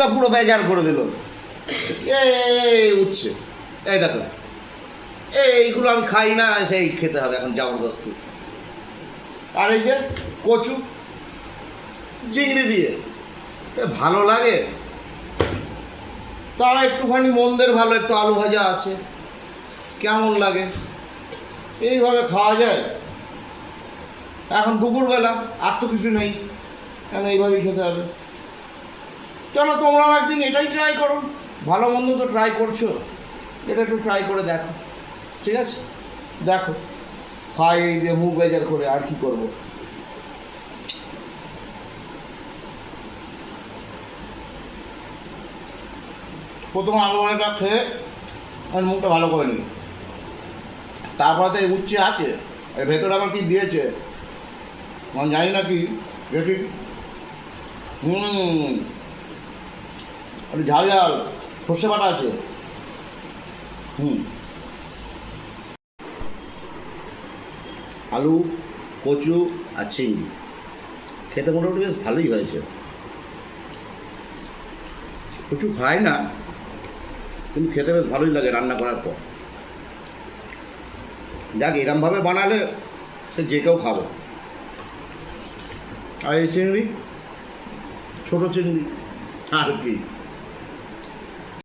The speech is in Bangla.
মুখটা পুরো বেজার করে দিল। এই উঠছে, এই দেখো এইগুলো আমি খাই না, সেই খেতে হবে এখন জবরদস্তি। আর এই যে কচু চিংড়ি দিয়ে ভালো লাগে, তাও একটুখানি মন্দের ভালো, একটু আলু ভাজা আছে, কেমন লাগে। এইভাবে খাওয়া যায় এখন দুপুরবেলা, আর তো কিছু নেই, কেন এইভাবেই খেতে হবে। চলো তোমরাও একদিন এটাই ট্রাই করো, ভালো মন্দ তো ট্রাই করছো, এটা একটু ট্রাই করে দেখো, ঠিক আছে? দেখো খাই এই দিয়ে মুখ বেজার করে, আর কি করবো। প্রথম আলু ভাজাটা খেয়ে আমি মুখটা ভালো করে নিই, তারপরে তো এই উচ্ছে আছে, এর ভেতরে আবার কি দিয়েছে আমি জানি না কি দেখি। একটু ঝাল ঝাল সর্ষে বাটা আছে। আলু, কচু আর চিংড়ি খেতে মোটামুটি বেশ ভালোই হয়েছে। কচু খাই না, কিন্তু খেতে বেশ ভালোই লাগে রান্না করার পর। যাক, এরমভাবে বানালে সে যে কেউ খাবে। আর এই চিংড়ি, ছোটো চিংড়ি আর কি।